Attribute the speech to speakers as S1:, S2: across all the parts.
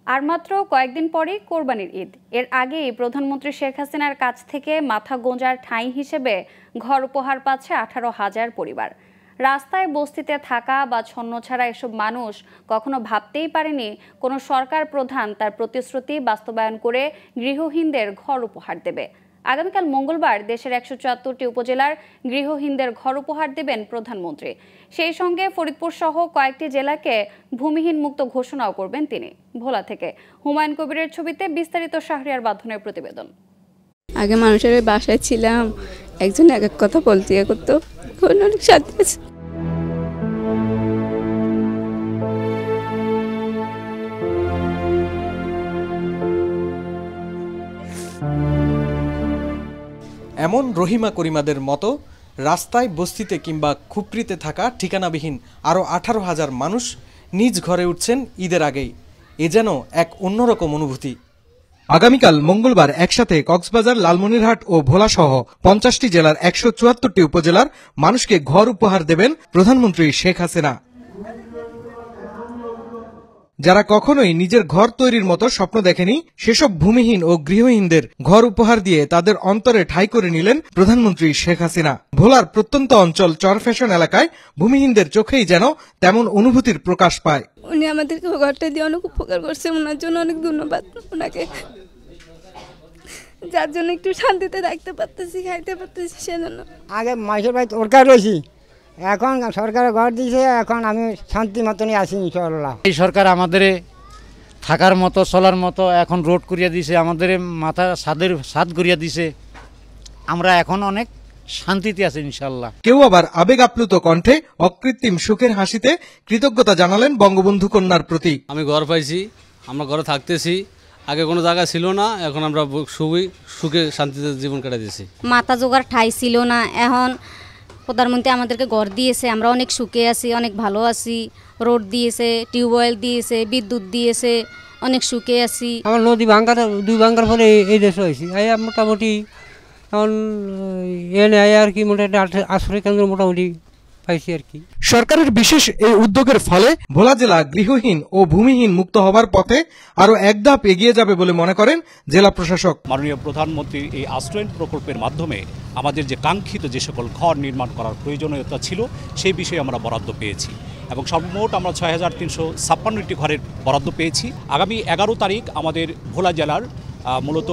S1: আর মাত্র কয়েকদিন পরেই কোরবানির ঈদ। এর আগেই প্রধানমন্ত্রী শেখ হাসিনার কাছ থেকে মাথা গোঁজার ঠাঁই হিসেবে ঘর উপহার পাচ্ছে 18,000 পরিবার। রাস্তায় বস্তিতে থাকা বা ছন্নছাড়া এসব মানুষ কখনো ভাবতেই পারেনি কোনো সরকার প্রধান তার প্রতিশ্রুতি বাস্তবায়ন করে গৃহহীনদের ঘর উপহার দেবে। আগামীকাল মঙ্গলবার দেশের 174টি উপজেলার গৃহহীনদের ঘর উপহার দেবেন প্রধানমন্ত্রী। সেই সঙ্গে ফরিদপুর সহ কয়েকটি জেলাকে ভূমিহীন মুক্ত ঘোষণাও করবেন তিনি। ভোলা থেকে হুমায়ুন কবিরের ছবিতে বিস্তারিত শাহরিয়ার বাঁধনের প্রতিবেদন।
S2: আগে মানুষের বাসায় ছিলাম, একজন এক এক কথা বলতে করতো, অনেক শান্তি আছে।
S3: এমন রহিমা করিমাদের মতো রাস্তায় বস্তিতে কিংবা খুপড়িতে থাকা ঠিকানাবিহীন আরও 18,000 মানুষ নিজ ঘরে উঠছেন ঈদের আগেই। এ যেন এক অন্যরকম অনুভূতি। আগামীকাল মঙ্গলবার একসাথে কক্সবাজার, লালমনিরহাট ও ভোলা সহ 50টি জেলার 174টি উপজেলার মানুষকে ঘর উপহার দেবেন প্রধানমন্ত্রী শেখ হাসিনা। যারা কখনোই নিজের ঘর তৈরির মতো স্বপ্ন দেখেনি, সেসব ভূমিহীন ও গৃহহীনদের ঘর উপহার দিয়ে তাদের অন্তরে ঠাঁই করে নিলেন প্রধানমন্ত্রী শেখ হাসিনা। ভোলার প্রত্যন্ত অঞ্চল চরফ্যাশন এলাকায় ভূমিহীনদের চোখেই যেন তেমন অনুভূতির প্রকাশ পায়।
S2: উনি আমাদেরকে ঘরটা দিয়ে অনেক উপকার করছে, ওনার জন্য অনেক ধন্যবাদ ওনাকে, যার জন্য একটু শান্তিতে রাখতে পারতেছি, খাইতে পারতেছি। সেজন্য
S4: আগে মাসের বাড়িতে ওরকার রয়েছি, এখন সরকারের ঘর দিয়েছে, এখন আমি শান্তি মতনই আছি ইনশাআল্লাহ।
S5: এই সরকার আমাদের থাকার মতো, চলার মতো এখন রোড করিয়া দিয়েছে, আমাদের মাথা ছাদ করিয়া দিয়েছে, আমরা এখন অনেক শান্তিতে আছি ইনশাআল্লাহ।
S3: কেউ আবার আবেগ আপ্লুত কণ্ঠে অকৃত্রিম সুখের হাসিতে কৃতজ্ঞতা জানালেন বঙ্গবন্ধু কন্যার প্রতি।
S6: আমি ঘর পাইছি, আমরা ঘরে থাকতেছি, আগে কোনো জায়গা ছিল না, এখন আমরা সুখে শান্তিতে জীবন কাটাইতেছি।
S7: মাথা জোগাড় ঠাই ছিল না, এখন প্রধানমন্ত্রী আমাদেরকে ঘর দিয়েছে, আমরা অনেক সুখে আছি, অনেক ভালো আছি। রোড দিয়েছে, টিউবওয়েল দিয়েছে, বিদ্যুৎ দিয়েছে, অনেক সুখে আছি।
S8: আমার নদী দুই ভাঙ্গার পরে এই দেশে হয়েছি, মোটামুটি এখন এনে আর কি মোটামুটি আশ্রয় কেন্দ্র মোটামুটি পাইছি আর কি।
S3: সরকারের বিশেষ এই উদ্যোগের ফলে ভোলা জেলা গৃহহীন ও ভূমিহীন মুক্ত হবার পথে আরো এক ধাপ এগিয়ে যাবে বলে মনে করেন জেলা প্রশাসক।
S9: মাননীয় প্রধানমন্ত্রীর এই আশ্রয়ণ প্রকল্পের মাধ্যমে আমাদের যে কাঙ্ক্ষিত যে সকল ঘর নির্মাণ করার প্রয়োজনীয়তা ছিল সেই বিষয়ে আমরা বরাদ্দ পেয়েছি এবং সর্বমোট আমরা 6,356টি ঘরের বরাদ্দ পেয়েছি। আগামী 11 তারিখ আমাদের ভোলা জেলার মূলত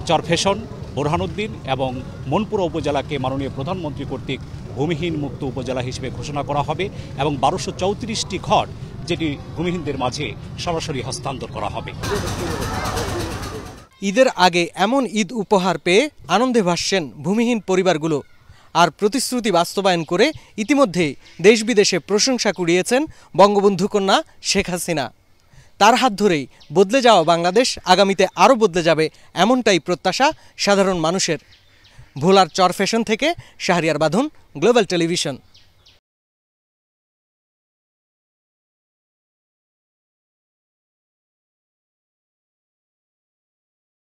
S9: চরফ্যাশন, বোরহানুদ্দিন এবং মনপুরা উপজেলাকে মাননীয় প্রধানমন্ত্রী কর্তৃক ভূমিহীন মুক্ত উপজেলা হিসেবে ঘোষণা করা হবে এবং 1234টি ঘর যেটি ভূমিহীনদের মাঝে সরাসরি হস্তান্তর করা হবে।
S3: ঈদের আগে এমন ঈদ উপহার পেয়ে আনন্দে ভাসছেন ভূমিহীন পরিবারগুলো। আর প্রতিশ্রুতি বাস্তবায়ন করে ইতিমধ্যেই দেশ বিদেশে প্রশংসা কুড়িয়েছেন বঙ্গবন্ধু কন্যা শেখ হাসিনা। তার হাত ধরেই বদলে যাওয়া বাংলাদেশ আগামীতে আরও বদলে যাবে, এমনটাই প্রত্যাশা সাধারণ মানুষের। ভোলার চরফ্যাশন থেকে শাহরিয়ার বাঁধন, গ্লোবাল টেলিভিশন।